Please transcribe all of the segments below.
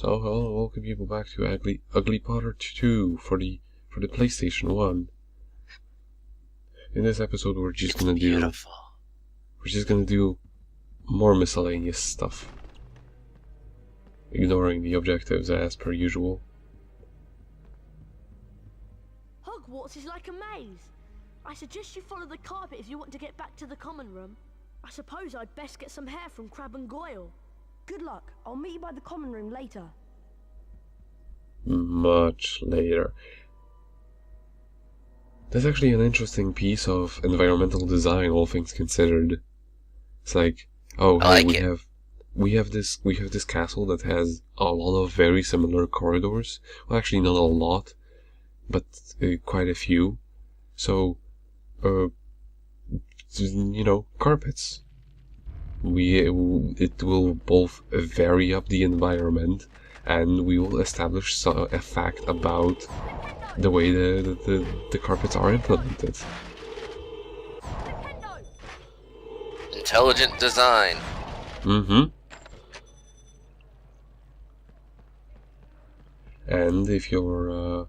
So hello, welcome people back to Ugly Potter 2 for the PlayStation 1. In this episode we're just gonna do more miscellaneous stuff. Ignoring the objectives as per usual. Hogwarts is like a maze. I suggest you follow the carpet if you want to get back to the common room. I suppose I'd best get some hair from Crab and Goyle. Good luck. I'll meet you by the common room later. Much later. That's actually an interesting piece of environmental design, all things considered. It's like, oh, hey, we have this castle that has a lot of very similar corridors. Well, actually, not a lot, but quite a few. So, carpets. It will both vary up the environment, and we will establish a fact about the way the carpets are implemented. Intelligent design. And if you're,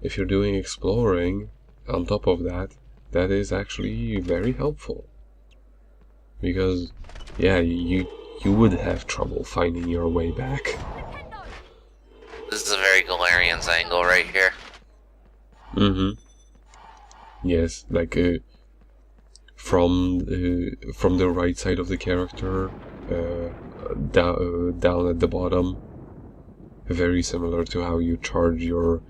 if you're doing exploring, on top of that, that is actually very helpful. Because, yeah, you would have trouble finding your way back. This is a very Galarian's angle right here. Yes, like from the right side of the character, down at the bottom. Very similar to how you charge your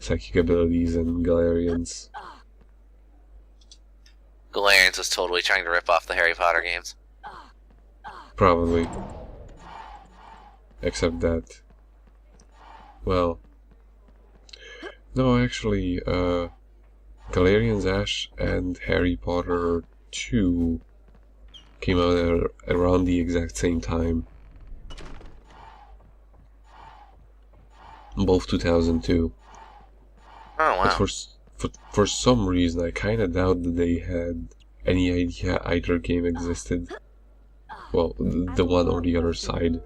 psychic abilities in Galarians. Galarians was totally trying to rip off the Harry Potter games. Probably. Except that... Well... No, actually, Galarian's Ash and Harry Potter 2 came out around the exact same time. Both 2002. Oh, wow. But for some reason, I kind of doubt that they had any idea either game existed. Well, the one or the other side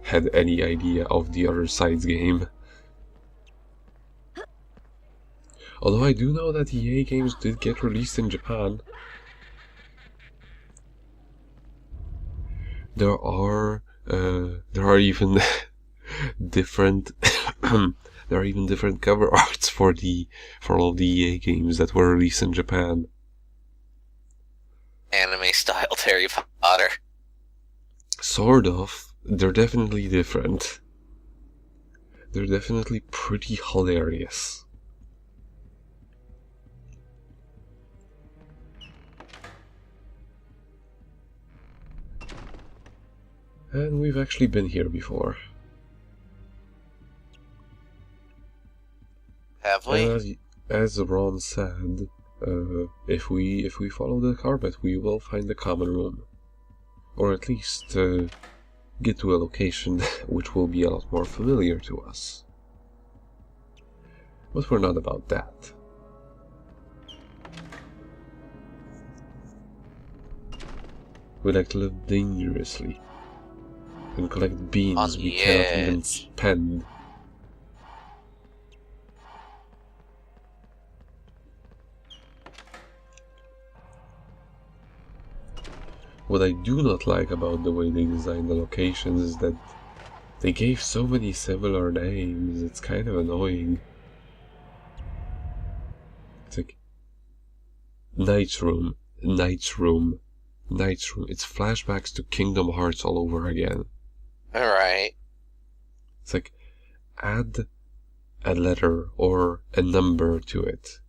had any idea of the other side's game. Although I do know that EA games did get released in Japan. There are even different there are even different cover arts for all of the EA games that were released in Japan. Anime-styled Harry Potter. Sort of. They're definitely different. They're definitely pretty hilarious. And we've actually been here before. Have we? As Ron said, if we follow the carpet, we will find the common room, or at least get to a location which will be a lot more familiar to us. But we're not about that. We like to live dangerously and collect beans we cannot even spend. What I do not like about the way they designed the locations is that they gave so many similar names. It's kind of annoying. It's like Knight's Room, Knight's Room, Knight's Room. It's flashbacks to Kingdom Hearts all over again. Alright. It's like, add a letter or a number to it.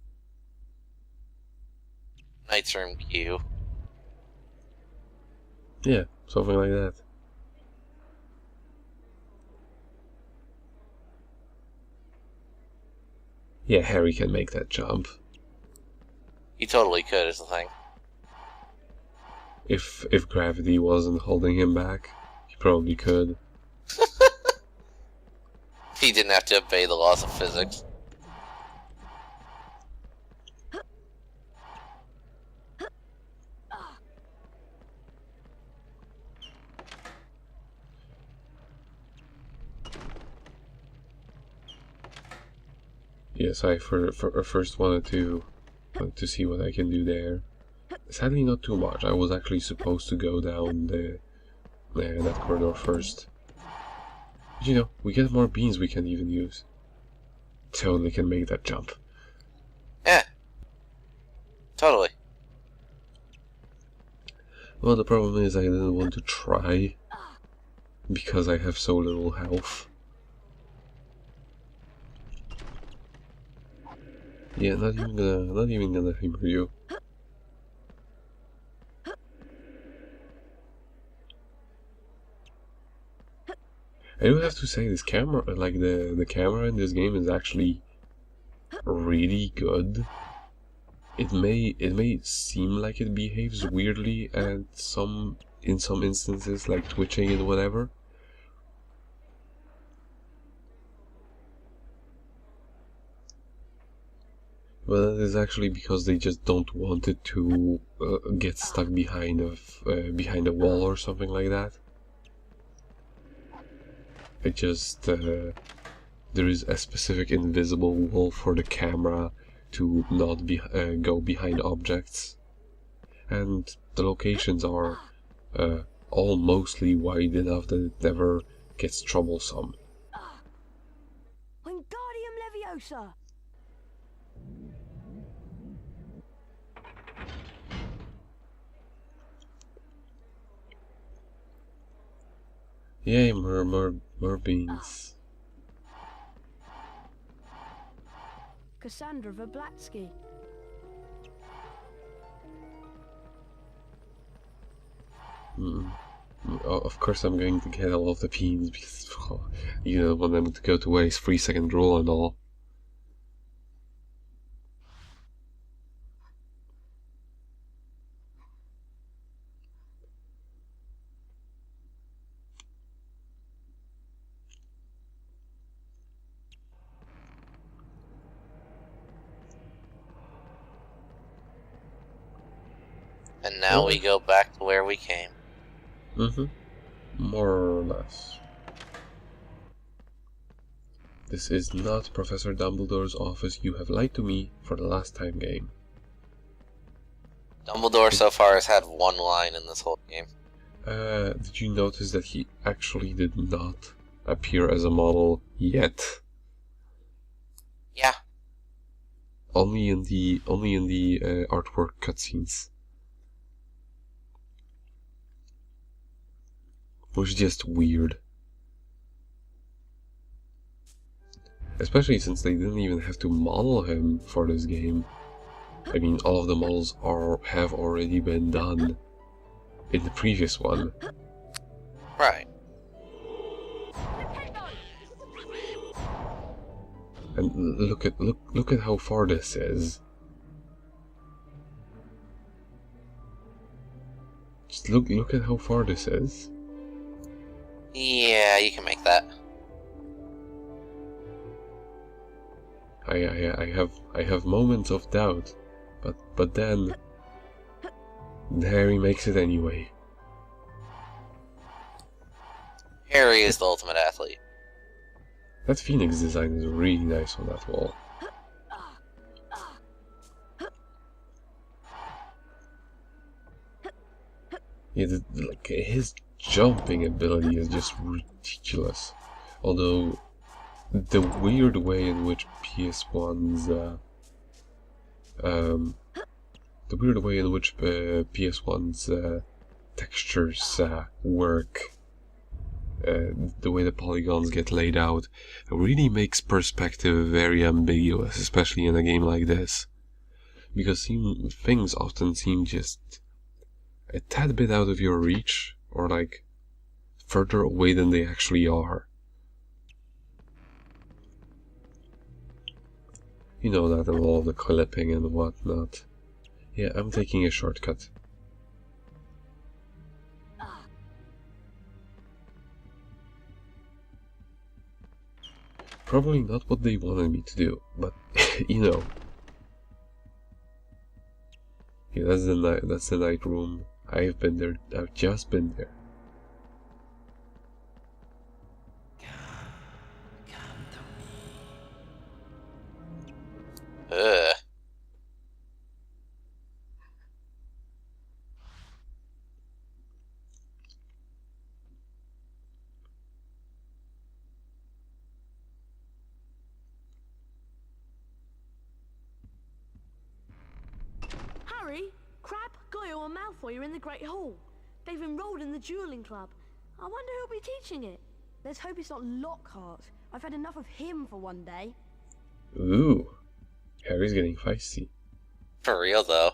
Knight's Room Q. Yeah, something like that. Yeah, Harry can make that jump. He totally could, is the thing. If gravity wasn't holding him back, he probably could. He didn't have to obey the laws of physics. Yes, I first wanted to see what I can do there. Sadly, not too much. I was actually supposed to go down that corridor first. But, you know, we get more beans we can even use. Totally can make that jump. Yeah. Totally. Well, the problem is I didn't want to try because I have so little health. Yeah, not even gonna hammer you. I do have to say this camera, like the camera in this game is actually really good. It may seem like it behaves weirdly in some instances, like twitching and whatever. But that is actually because they just don't want it to get stuck behind a wall or something like that. It just there is a specific invisible wall for the camera to not go behind objects, and the locations are all mostly wide enough that it never gets troublesome. Wingardium Leviosa! Yay, more beans. Cassandra Verblatsky. Of course I'm going to get all of the beans because you don't want them to go to waste. 3-second rule and all. And now we go back to where we came. More or less. This is not Professor Dumbledore's office. You have lied to me for the last time, game. Dumbledore so far has had one line in this whole game. Did you notice that he actually did not appear as a model yet? Yeah. Only in the artwork cutscenes. Which is just weird. Especially since they didn't even have to model him for this game. I mean, all of the models have already been done in the previous one. Right. And look at how far this is. Just look at how far this is. Yeah, you can make that. I have moments of doubt, but then Harry makes it anyway. Harry is the ultimate athlete. That Phoenix design is really nice on that wall. Yeah, like his jumping ability is just ridiculous. Although the weird way in which PS1's textures work, the way the polygons get laid out, really makes perspective very ambiguous, especially in a game like this, because things often seem just a tad bit out of your reach, or like further away than they actually are. You know that and all the clipping and whatnot. Yeah, I'm taking a shortcut. Probably not what they wanted me to do, but you know. Yeah, that's the night room. I've been there. I've just been there. Harry, Crab, Goyle and Malfoy are in the Great Hall. They've enrolled in the dueling club. I wonder who'll be teaching it. Let's hope it's not Lockhart. I've had enough of him for one day. Ooh, Harry's getting feisty. For real, though.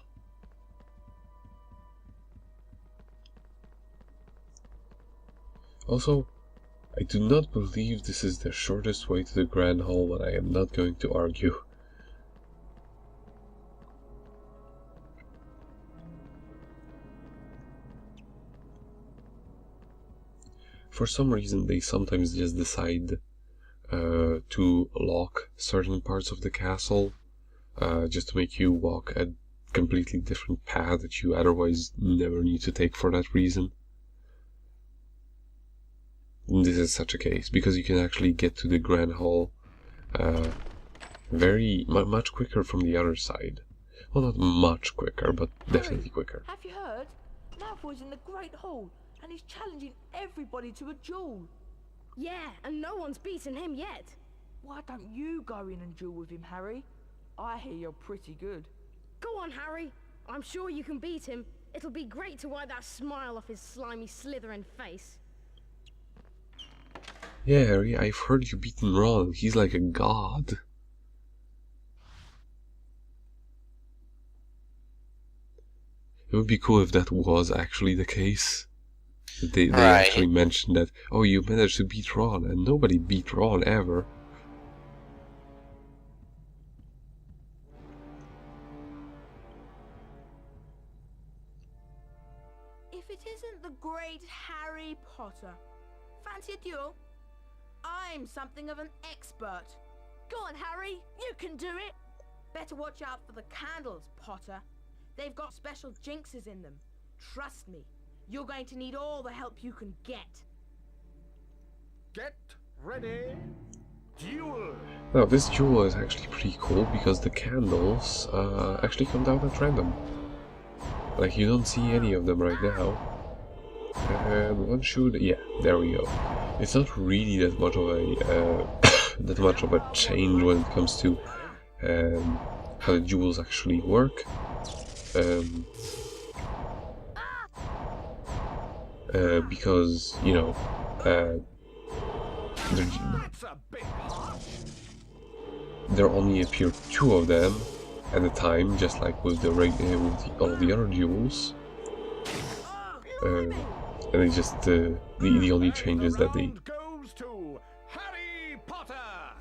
Also, I do not believe this is the shortest way to the Grand Hall, but I am not going to argue. For some reason, they sometimes just decide to lock certain parts of the castle, just to make you walk a completely different path that you otherwise never need to take for that reason. And this is such a case, because you can actually get to the Grand Hall much quicker from the other side. Well, not much quicker, but definitely quicker. Have you heard? Malfoy's in the Great Hall, and he's challenging everybody to a duel. Yeah, and no one's beaten him yet. Why don't you go in and duel with him, Harry? I hear you're pretty good. Go on, Harry. I'm sure you can beat him. It'll be great to wipe that smile off his slimy Slytherin face. Yeah, Harry, I've heard you beaten Ron. He's like a god. It would be cool if that was actually the case. They actually mentioned that, oh, you managed to beat Ron, and nobody beat Ron ever. If it isn't the great Harry Potter. Fancy a duel? I'm something of an expert. Go on, Harry. You can do it. Better watch out for the candles, Potter. They've got special jinxes in them. Trust me, you're going to need all the help you can get. Get ready. Duel. Now, this duel is actually pretty cool because the candles actually come down at random. Like, you don't see any of them right now. And one should... yeah, there we go. It's not really that much of a that much of a change when it comes to how the duels actually work. Because, you know, there only appear 2 of them at a time, just like with all the other duels. And it's just the only change is that they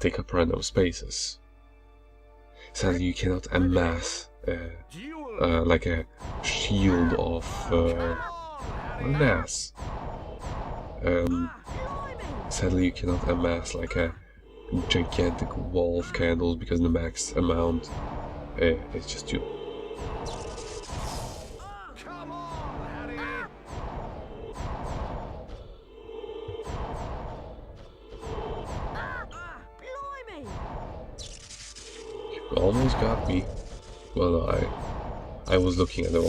take up random spaces. Sadly, you cannot amass like a shield of mass. Sadly, you cannot amass like a gigantic wall of candles because the max amount is just 2. Almost got me. Well, no, I was looking at the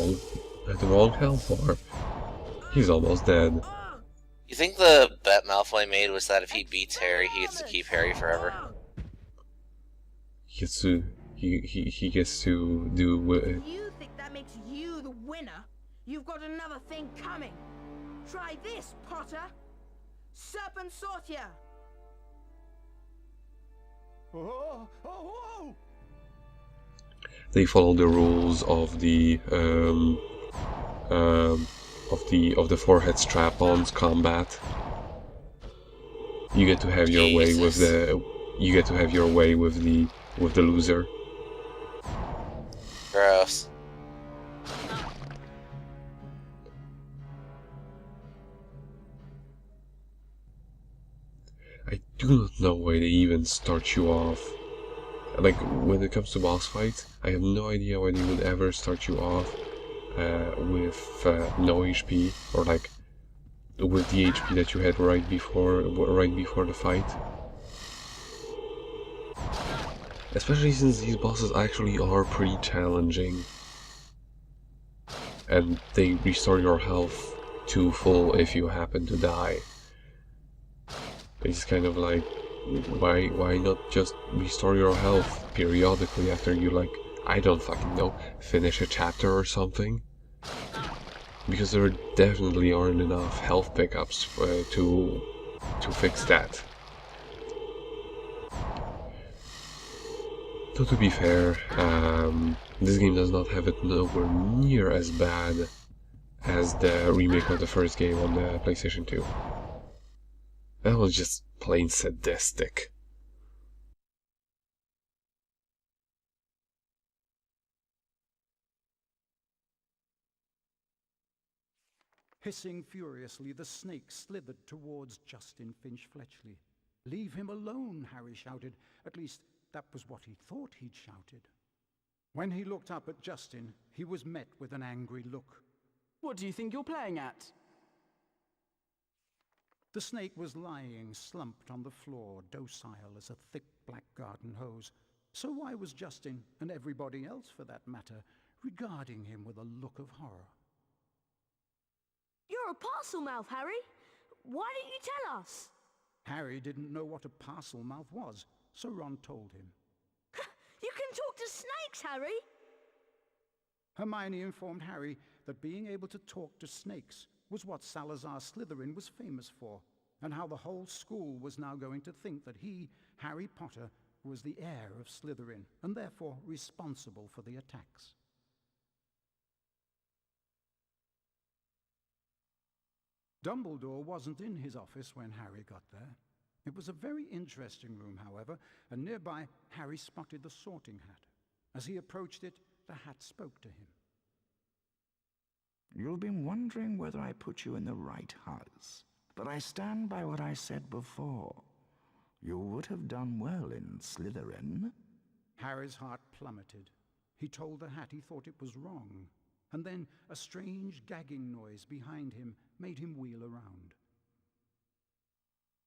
wrong health bar. He's almost dead. You think the bet Malfoy made was that if he beats Harry, he gets to keep Harry forever? He gets to do. You think that makes you the winner? You've got another thing coming. Try this, Potter. Serpent Sortia. They follow the rules of the forehead strap-ons combat. You get to have your way with the loser. Gross. I do not know why they even start you off. Like, when it comes to boss fights, I have no idea why they would ever start you off with no HP, or like with the HP that you had right before the fight. Especially since these bosses actually are pretty challenging, and they restore your health to full if you happen to die. It's kind of like, why not just restore your health periodically after you like I don't fucking know, finish a chapter or something. Because there definitely aren't enough health pickups to fix that. Though to be fair, this game does not have it nowhere near as bad as the remake of the first game on the PlayStation 2. That was just plain sadistic. Hissing furiously, the snake slithered towards Justin Finch-Fletchley. "Leave him alone," Harry shouted. At least, that was what he thought he'd shouted. When he looked up at Justin, he was met with an angry look. "What do you think you're playing at?" The snake was lying slumped on the floor, docile as a thick black garden hose. So why was Justin, and everybody else for that matter, regarding him with a look of horror? You're a parcel mouth, Harry. Why didn't you tell us? Harry didn't know what a parcel mouth was, so Ron told him. You can talk to snakes, Harry. Hermione informed Harry that being able to talk to snakes was what Salazar Slytherin was famous for, and how the whole school was now going to think that he, Harry Potter, was the heir of Slytherin, and therefore responsible for the attacks. Dumbledore wasn't in his office when Harry got there. It was a very interesting room, however, and nearby Harry spotted the sorting hat. As he approached it, the hat spoke to him. "You've been wondering whether I put you in the right house, but I stand by what I said before. You would have done well in Slytherin." Harry's heart plummeted. He told the hat he thought it was wrong, and then a strange gagging noise behind him made him wheel around.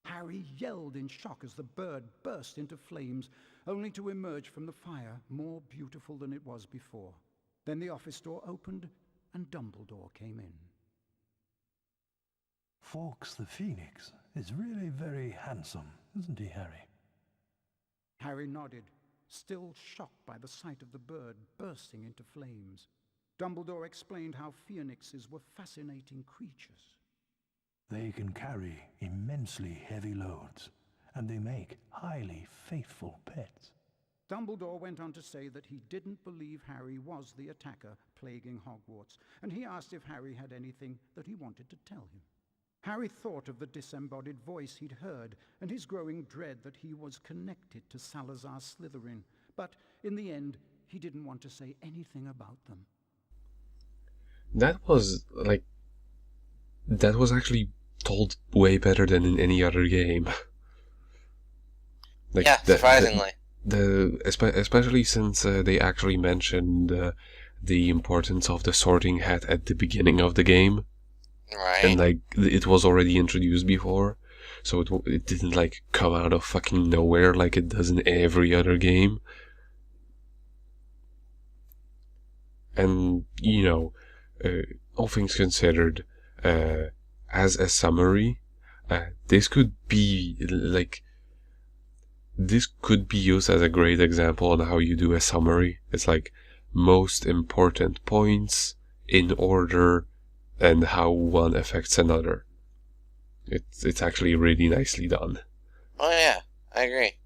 Harry yelled in shock as the bird burst into flames, only to emerge from the fire more beautiful than it was before. Then the office door opened, and Dumbledore came in. "Fawkes the Phoenix is really very handsome, isn't he, Harry?" Harry nodded, still shocked by the sight of the bird bursting into flames. Dumbledore explained how phoenixes were fascinating creatures. "They can carry immensely heavy loads, and they make highly faithful pets." Dumbledore went on to say that he didn't believe Harry was the attacker plaguing Hogwarts, and he asked if Harry had anything that he wanted to tell him. Harry thought of the disembodied voice he'd heard, and his growing dread that he was connected to Salazar Slytherin, but in the end, he didn't want to say anything about them. That was actually told way better than in any other game. Yeah, surprisingly. Especially since they actually mentioned the importance of the sorting hat at the beginning of the game. Right. And it was already introduced before, so it didn't come out of fucking nowhere like it does in every other game. And all things considered, as a summary, this could be used as a great example on how you do a summary. It's most important points in order and how one affects another. It's actually really nicely done. Oh yeah, I agree.